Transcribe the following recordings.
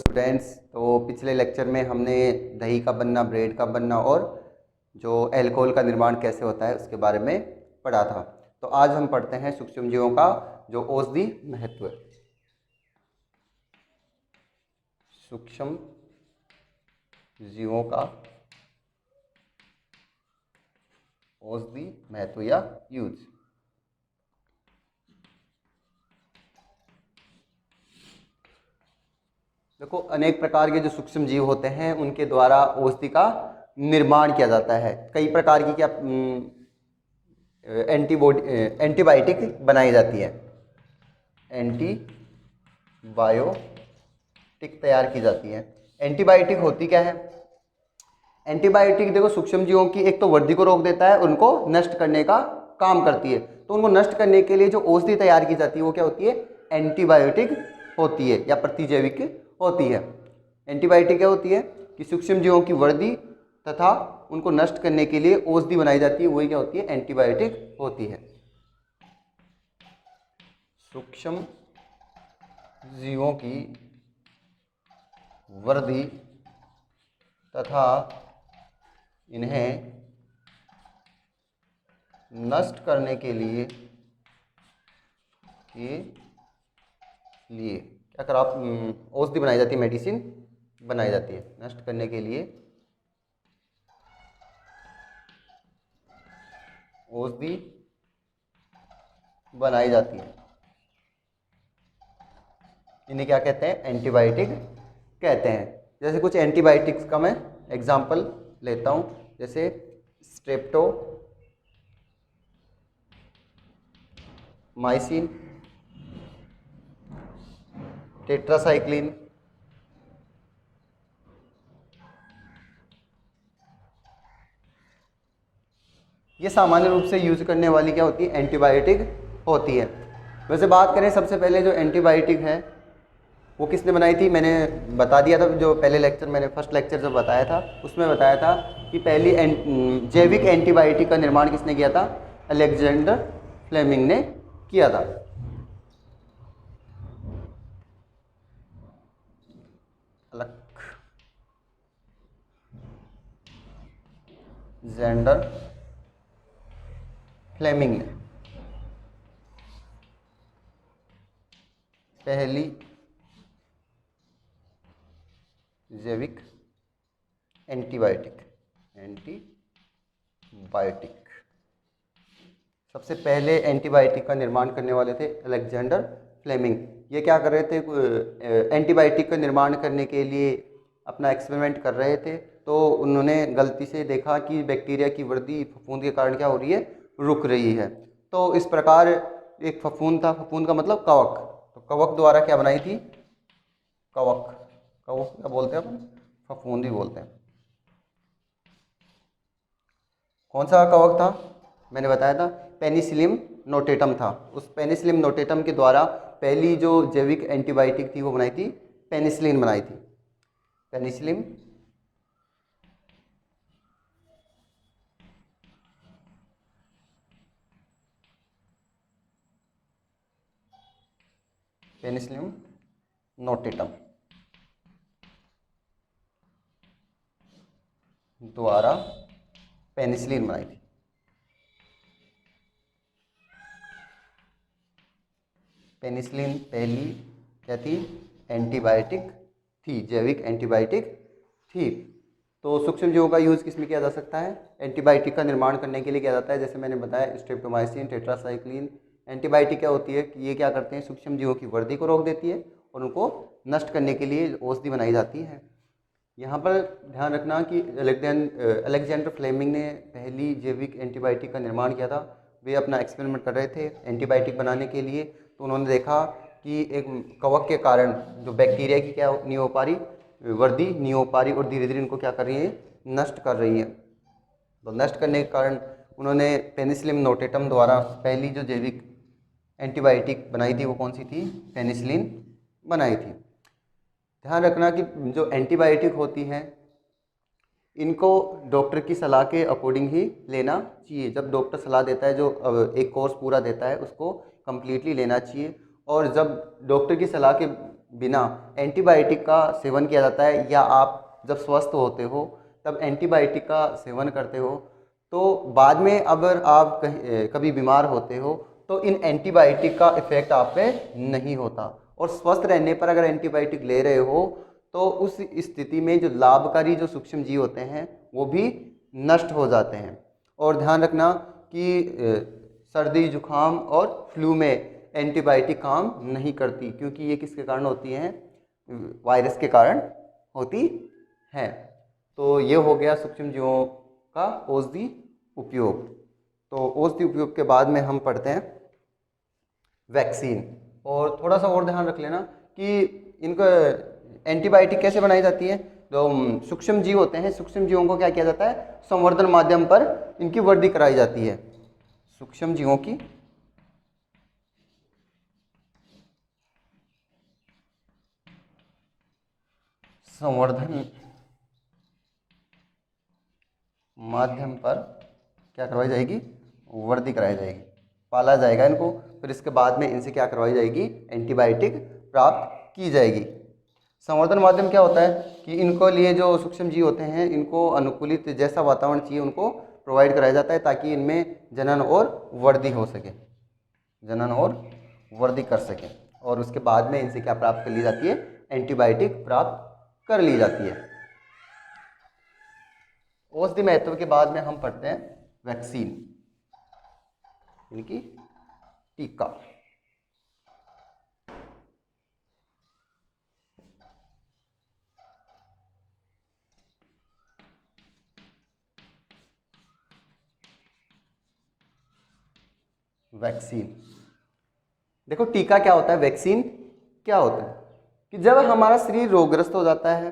Students, तो पिछले lecture में हमने दही का बनना, ब्रेड का बनना और जो अल्कोहल का निर्माण कैसे होता है उसके बारे में पढ़ा था। तो आज हम पढ़ते हैं सूक्ष्मजीवों का जो औषधि महत्व है। सूक्ष्म जीवों का औषधि महत्व या यूज। देखो, अनेक प्रकार के जो सूक्ष्म जीव होते हैं उनके द्वारा औषधि का निर्माण किया जाता है। कई प्रकार की क्या एंटीबायोटिक बनाई जाती है, एंटीबायोटिक तैयार की जाती है। एंटीबायोटिक होती क्या है? एंटीबायोटिक देखो सूक्ष्म जीवों की एक तो वृद्धि को रोक देता है, उनको नष्ट करने का काम करती है। तो उनको नष्ट करने के लिए जो औषधि तैयार की जाती है वो क्या होती है? एंटीबायोटिक होती है या प्रतिजैविक होती है। एंटीबायोटिक क्या होती है कि सूक्ष्म जीवों की वृद्धि तथा उनको नष्ट करने के लिए औषधि बनाई जाती है, वही क्या होती है? एंटीबायोटिक होती है। सूक्ष्म जीवों की वृद्धि तथा इन्हें नष्ट करने के लिए क्या करा, औषधि बनाई जाती है, मेडिसिन बनाई जाती है। नष्ट करने के लिए औषधि बनाई जाती है। इन्हें क्या कहते हैं? एंटीबायोटिक कहते हैं। जैसे कुछ एंटीबायोटिक्स का मैं एग्जांपल लेता हूं, जैसे स्ट्रेप्टोमाइसिन, टेट्रासाइक्लिन, ये सामान्य रूप से यूज करने वाली क्या होती है? एंटीबायोटिक होती है। वैसे बात करें, सबसे पहले जो एंटीबायोटिक है वो किसने बनाई थी? मैंने बता दिया था, जो पहले लेक्चर मैंने फर्स्ट लेक्चर जो बताया था उसमें बताया था कि पहली जैविक एंटीबायोटिक का निर्माण किसने किया था? अलेक्जेंडर फ्लेमिंग ने किया था। अलेक्जेंडर फ्लेमिंग ने पहली जैविक एंटीबायोटिक सबसे पहले एंटीबायोटिक का निर्माण करने वाले थे अलेक्जेंडर फ्लेमिंग। ये क्या कर रहे थे? एंटीबायोटिक का निर्माण करने के लिए अपना एक्सपेरिमेंट कर रहे थे। तो उन्होंने गलती से देखा कि बैक्टीरिया की वृद्धि फफूंद के कारण क्या हो रही है? रुक रही है। तो इस प्रकार एक फफूंद था, फफूंद का मतलब कवक, तो कवक द्वारा क्या बनाई थी? कवक क्या बोलते हैं अपन? फफूंद ही बोलते हैं। कौन सा कवक था? मैंने बताया था पेनिसिलियम नोटेटम था। उस पेनिसिलियम नोटेटम के द्वारा पहली जो जैविक एंटीबायोटिक थी वो बनाई थी, पेनिसिलिन बनाई थी। पेनिसिलिन पेनिसिलियम नोटेटम द्वारा पेनिसिलिन बनाई थी। पेनिसिलिन पहली क्या थी? एंटीबायोटिक थी, जैविक एंटीबायोटिक थी। तो सूक्ष्म जीवों का यूज़ किस में किया जा सकता है? एंटीबायोटिक का निर्माण करने के लिए किया जाता है। जैसे मैंने बताया स्ट्रेप्टोमाइसिन, टेट्रासाइक्लिन। एंटीबायोटिक क्या होती है कि ये क्या करते हैं? सूक्ष्म जीवों की वृद्धि को रोक देती है और उनको नष्ट करने के लिए औषधि बनाई जाती है। यहाँ पर ध्यान रखना कि अलेक्जेंडर फ्लेमिंग ने पहली जैविक एंटीबायोटिक का निर्माण किया था। वे अपना एक्सपेरिमेंट कर रहे थे एंटीबायोटिक बनाने के लिए। तो उन्होंने देखा कि एक कवक के कारण जो बैक्टीरिया की क्या नहीं हो पा रही, वृद्धि नहीं हो पा रही और धीरे धीरे इनको क्या कर रही है? नष्ट कर रही है। तो नष्ट करने के कारण उन्होंने पेनिसिलियम नोटेटम द्वारा पहली जो जैविक एंटीबायोटिक बनाई थी वो कौन सी थी? पेनिसिलिन बनाई थी। ध्यान रखना कि जो एंटीबायोटिक होती हैं इनको डॉक्टर की सलाह के अकॉर्डिंग ही लेना चाहिए। जब डॉक्टर सलाह देता है, जो एक कोर्स पूरा देता है, उसको कम्प्लीटली लेना चाहिए। और जब डॉक्टर की सलाह के बिना एंटीबायोटिक का सेवन किया जाता है, या आप जब स्वस्थ होते हो तब एंटीबायोटिक का सेवन करते हो, तो बाद में अगर आप कभी बीमार होते हो तो इन एंटीबायोटिक का इफेक्ट आप पे नहीं होता, और स्वस्थ रहने पर अगर एंटीबायोटिक ले रहे हो तो उस स्थिति में जो लाभकारी जो सूक्ष्म जीव होते हैं वो भी नष्ट हो जाते हैं। और ध्यान रखना कि सर्दी जुखाम और फ्लू में एंटीबायोटिक काम नहीं करती, क्योंकि ये किसके कारण होती हैं, वायरस के कारण होती हैं। तो ये हो गया सूक्ष्म जीवों का औषधि उपयोग। तो औषधि उपयोग के बाद में हम पढ़ते हैं वैक्सीन। और थोड़ा सा और ध्यान रख लेना कि इनको एंटीबायोटिक कैसे बनाई जाती है। जो सूक्ष्म जीव होते हैं, सूक्ष्म जीवों को क्या किया जाता है, संवर्धन माध्यम पर इनकी वृद्धि कराई जाती है। सूक्ष्म जीवों की संवर्धन माध्यम पर क्या करवाई जाएगी, वृद्धि कराई जाएगी, पाला जाएगा इनको, फिर इसके बाद में इनसे क्या करवाई जाएगी, एंटीबायोटिक प्राप्त की जाएगी। संवर्धन माध्यम क्या होता है कि इनको लिए जो सूक्ष्म जीव होते हैं इनको अनुकूलित जैसा वातावरण चाहिए उनको प्रोवाइड कराया जाता है, ताकि इनमें जनन और वृद्धि हो सके, जनन और वृद्धि कर सके, और उसके बाद में इनसे क्या प्राप्त कर ली जाती है, एंटीबायोटिक प्राप्त कर ली जाती है। औषधि महत्व के बाद में हम पढ़ते हैं वैक्सीन, इनकी टीका। वैक्सीन देखो, टीका क्या होता है, वैक्सीन क्या होता है कि जब हमारा शरीर रोगग्रस्त हो जाता है,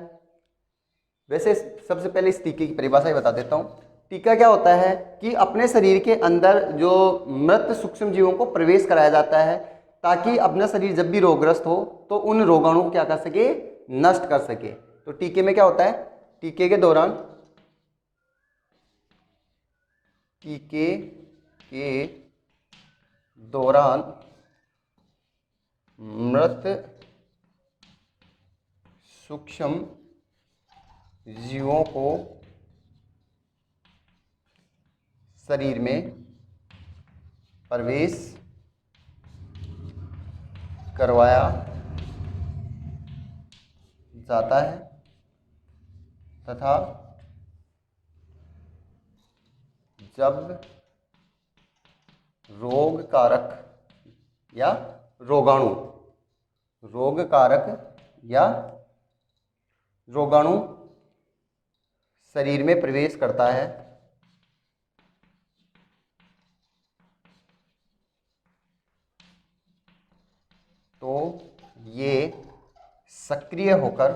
वैसे सबसे पहले इस टीके की परिभाषा ही बता देता हूँ। टीका क्या होता है कि अपने शरीर के अंदर जो मृत सूक्ष्म जीवों को प्रवेश कराया जाता है, ताकि अपना शरीर जब भी रोगग्रस्त हो तो उन रोगाणुओं को क्या कर सके, नष्ट कर सके। तो टीके में क्या होता है, टीके के दौरान मृत सूक्ष्म जीवों को शरीर में प्रवेश करवाया जाता है तथा जब रोग कारक या रोगाणु शरीर में प्रवेश करता है तो ये सक्रिय होकर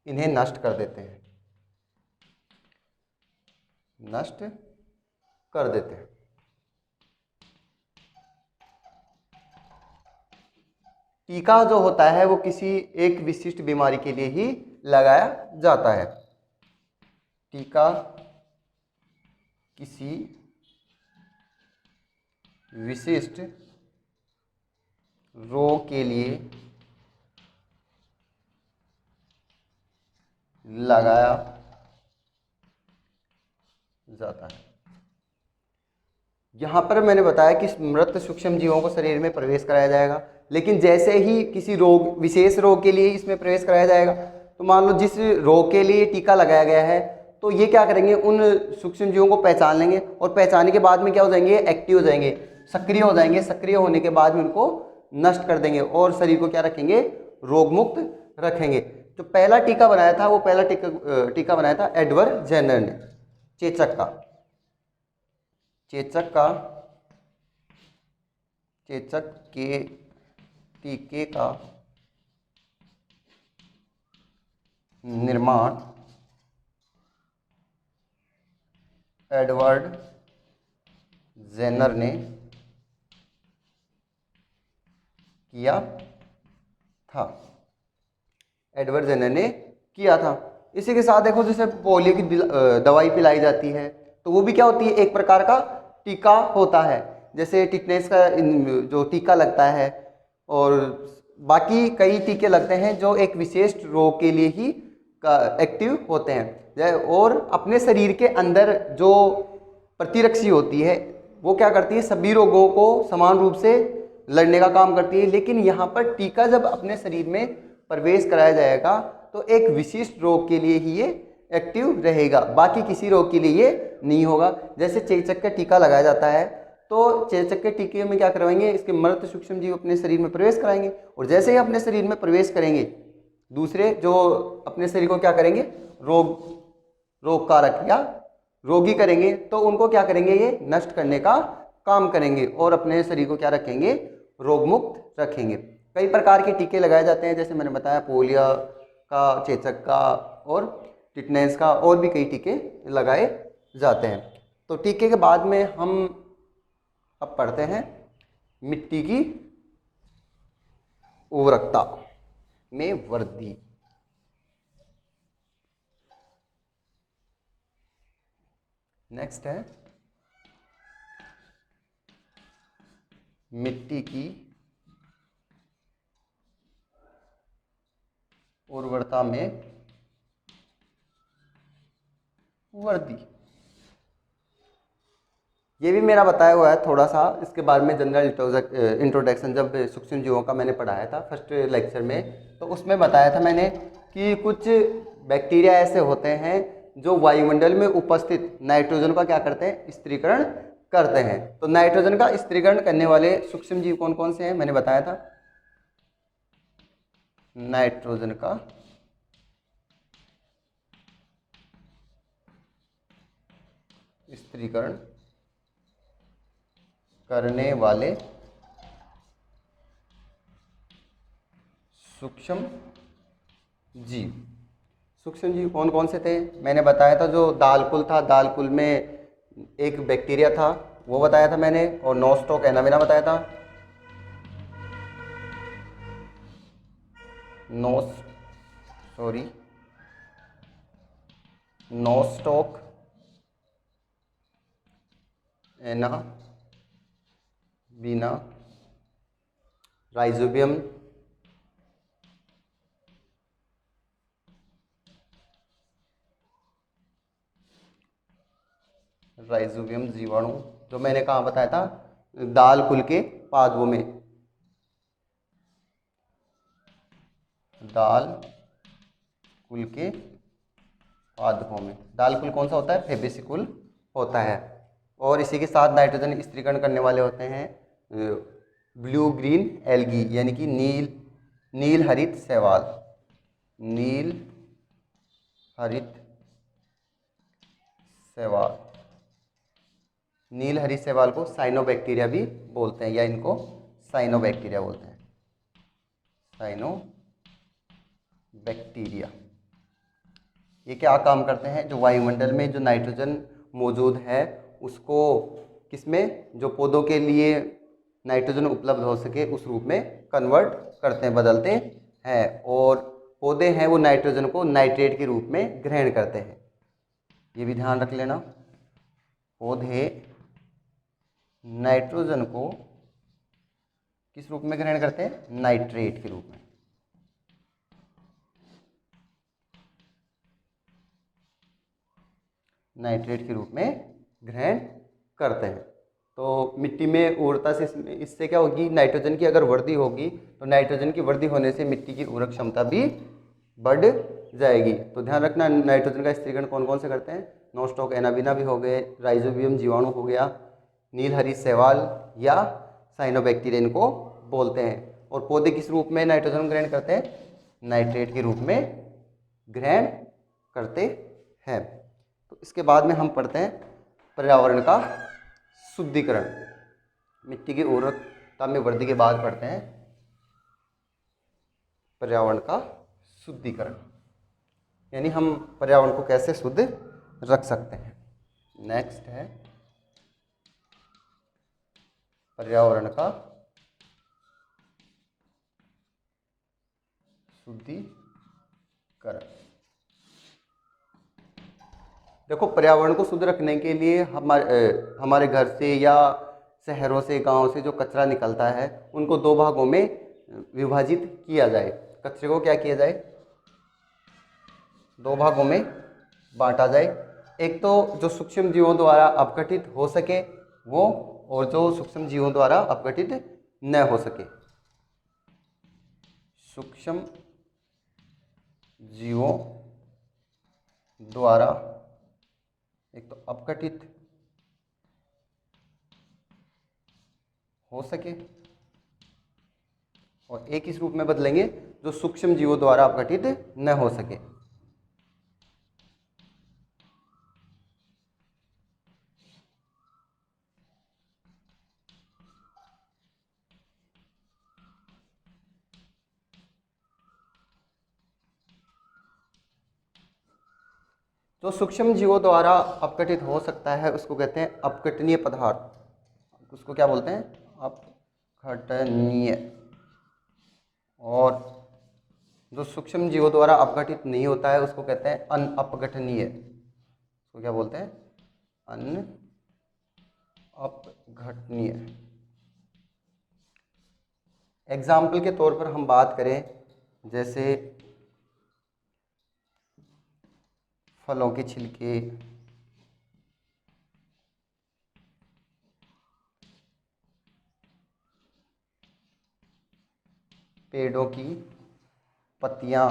इन्हें नष्ट कर देते हैं, नष्ट कर देते हैं। टीका जो होता है वो किसी एक विशिष्ट बीमारी के लिए ही लगाया जाता है। टीका किसी विशिष्ट रोग के लिए लगाया जाता है। यहाँ पर मैंने बताया कि मृत सूक्ष्म जीवों को शरीर में प्रवेश कराया जाएगा, लेकिन जैसे ही किसी रोग, विशेष रोग के लिए इसमें प्रवेश कराया जाएगा, तो मान लो जिस रोग के लिए टीका लगाया गया है, तो ये क्या करेंगे, उन सूक्ष्म जीवों को पहचान लेंगे, और पहचानने के बाद में क्या हो जाएंगे, एक्टिव हो जाएंगे, सक्रिय हो जाएंगे। सक्रिय होने के बाद में उनको नष्ट कर देंगे और शरीर को क्या रखेंगे, रोग मुक्त रखेंगे। जो पहला टीका बनाया था, वो पहला टीका बनाया था एडवर्ड जेनर ने, चेचक के टीके का निर्माण एडवर्ड जेनर ने किया था। एडवर्ड जेनर ने किया था। इसी के साथ देखो, जैसे पोलियो की दवाई पिलाई जाती है, तो वो भी क्या होती है, एक प्रकार का टीका होता है। जैसे टिटनेस का जो टीका लगता है, और बाकी कई टीके लगते हैं जो एक विशेष रोग के लिए ही एक्टिव होते हैं। और अपने शरीर के अंदर जो प्रतिरक्षी होती है वो क्या करती है, सभी रोगों को समान रूप से लड़ने का काम करती है। लेकिन यहाँ पर टीका जब अपने शरीर में प्रवेश कराया जाएगा तो एक विशिष्ट रोग के लिए ही ये एक्टिव रहेगा, बाकी किसी रोग के लिए ये नहीं होगा। जैसे चेचक का टीका लगाया जाता है, तो चेचक के टीके में क्या करवाएंगे, इसके मृत सूक्ष्म जीव अपने शरीर में प्रवेश कराएंगे, और जैसे ही अपने शरीर में प्रवेश करेंगे दूसरे जो अपने शरीर को क्या करेंगे, रोग कारक या रोगी करेंगे, तो उनको क्या करेंगे, ये नष्ट करने का काम करेंगे और अपने शरीर को क्या रखेंगे, रोग मुक्त रखेंगे। कई प्रकार के टीके लगाए जाते हैं, जैसे मैंने बताया पोलियो का, चेचक का और टिटनेस का, और भी कई टीके लगाए जाते हैं। तो टीके के बाद में हम अब पढ़ते हैं मिट्टी की उर्वरकता में वृद्धि। नेक्स्ट है मिट्टी की उर्वरता में वृद्धि। ये भी मेरा बताया हुआ है थोड़ा सा, इसके बारे में जनरल इंट्रोडक्शन जब सूक्ष्म जीवों का मैंने पढ़ाया था फर्स्ट लेक्चर में, तो उसमें बताया था मैंने कि कुछ बैक्टीरिया ऐसे होते हैं जो वायुमंडल में उपस्थित नाइट्रोजन का क्या करते हैं, स्थिरीकरण करते हैं। तो नाइट्रोजन का स्थिरीकरण करने वाले सूक्ष्म जीव कौन कौन से हैं, मैंने बताया था नाइट्रोजन का स्थिरीकरण करने वाले सूक्ष्म जीव। सूक्ष्म जीव कौन कौन से थे, मैंने बताया था जो दालकुल था, दालकुल में एक बैक्टीरिया था वो बताया था मैंने, और नोस्टॉक एनाविना बताया था, नोस्टॉक एनाविना, राइजोबियम जीवाणु, जो मैंने कहाँ बताया था, दाल कुल के पादपों में, दाल कुल के पादपों में। दाल कुल कौन सा होता है, फेबेसिकुल होता है। और इसी के साथ नाइट्रोजन स्थिरीकरण करने वाले होते हैं ब्लू ग्रीन एल्गी, यानी कि नील हरित शैवाल, नील हरित शैवाल। नील हरित शैवाल को साइनोबैक्टीरिया भी बोलते हैं, या इनको साइनोबैक्टीरिया बोलते हैं, साइनोबैक्टीरिया। ये क्या काम करते हैं, जो वायुमंडल में जो नाइट्रोजन मौजूद है उसको किसमें, जो पौधों के लिए नाइट्रोजन उपलब्ध हो सके उस रूप में कन्वर्ट करते हैं, बदलते हैं, और पौधे हैं वो नाइट्रोजन को नाइट्रेट के रूप में ग्रहण करते हैं। ये भी ध्यान रख लेना, पौधे नाइट्रोजन को किस रूप में ग्रहण करते हैं, नाइट्रेट के रूप में। नाइट्रेट के रूप में ग्रहण करते हैं। तो मिट्टी में उर्वरता से इससे क्या होगी, नाइट्रोजन की अगर वृद्धि होगी तो नाइट्रोजन की वृद्धि होने से मिट्टी की उर्वरक क्षमता भी बढ़ जाएगी। तो ध्यान रखना, नाइट्रोजन का स्थिरीकरण कौन कौन से करते हैं, नोस्टॉक एनाविना भी हो गए, राइजोबियम जीवाणु हो गया, नील हरित शैवाल या साइनोबैक्टीरिया इनको बोलते हैं। और पौधे किस रूप में नाइट्रोजन ग्रहण करते हैं, नाइट्रेट के रूप में ग्रहण करते हैं। तो इसके बाद में हम पढ़ते हैं पर्यावरण का शुद्धिकरण। मिट्टी की उर्वरकता में वृद्धि के बाद पढ़ते हैं पर्यावरण का शुद्धिकरण, यानी हम पर्यावरण को कैसे शुद्ध रख सकते हैं। नेक्स्ट है पर्यावरण का शुद्धिकरण। देखो, पर्यावरण को शुद्ध रखने के लिए हमारे घर से या शहरों से, गांव से जो कचरा निकलता है उनको दो भागों में विभाजित किया जाए। कचरे को क्या किया जाए, दो भागों में बांटा जाए। एक तो जो सूक्ष्म जीवों द्वारा अपघटित हो सके वो, और जो सूक्ष्म जीवों द्वारा अपघटित न हो सके। सूक्ष्म जीवों द्वारा एक तो अपघटित हो सके, और एक इस रूप में बदलेंगे जो सूक्ष्म जीवों द्वारा अपघटित न हो सके। जो सूक्ष्म जीवों द्वारा अपघटित हो सकता है उसको कहते हैं अपघटनीय पदार्थ। उसको क्या बोलते हैं, अपघटनीय। और जो सूक्ष्म जीवों द्वारा अपघटित नहीं होता है उसको कहते हैं अनअपघटनीय। उसको क्या बोलते हैं, अनअपघटनीय। एग्जाम्पल के तौर पर हम बात करें, जैसे फलों के छिलके, पेड़ों की पत्तियां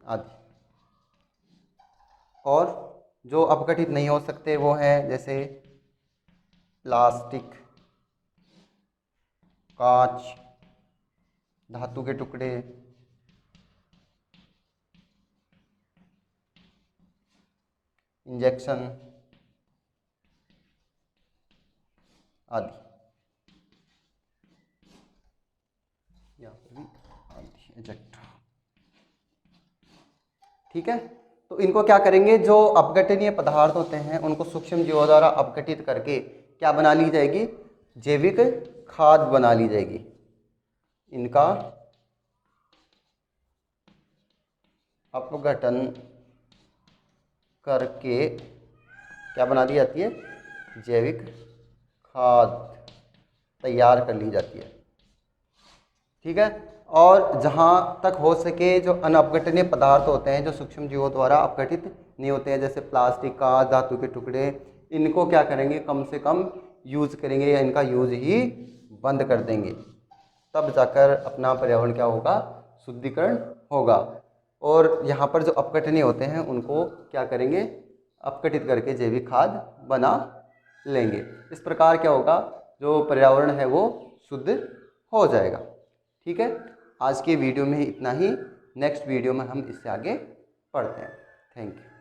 आदि। और जो अपघटित नहीं हो सकते वो हैं जैसे प्लास्टिक, कांच, धातु के टुकड़े, इंजेक्शन आदि। यहाँ पर भी आदि, इंजेक्ट। ठीक है, तो इनको क्या करेंगे, जो अपघटनीय पदार्थ होते हैं उनको सूक्ष्म जीवों द्वारा अपघटित करके क्या बना ली जाएगी, जैविक खाद बना ली जाएगी। इनका अपघटन करके क्या बना दी जाती है, जैविक खाद तैयार कर ली जाती है। ठीक है, और जहाँ तक हो सके जो अनअपघटनीय पदार्थ होते हैं जो सूक्ष्म जीवों द्वारा अपघटित नहीं होते हैं, जैसे प्लास्टिक, कांच, धातु के टुकड़े, इनको क्या करेंगे, कम से कम यूज़ करेंगे या इनका यूज़ ही बंद कर देंगे। तब जाकर अपना पर्यावरण क्या होगा, शुद्धिकरण होगा। और यहाँ पर जो अपघटनीय होते हैं उनको क्या करेंगे, अपघटित करके जैविक खाद बना लेंगे। इस प्रकार क्या होगा, जो पर्यावरण है वो शुद्ध हो जाएगा। ठीक है, आज के वीडियो में इतना ही। नेक्स्ट वीडियो में हम इससे आगे पढ़ते हैं। Thank you.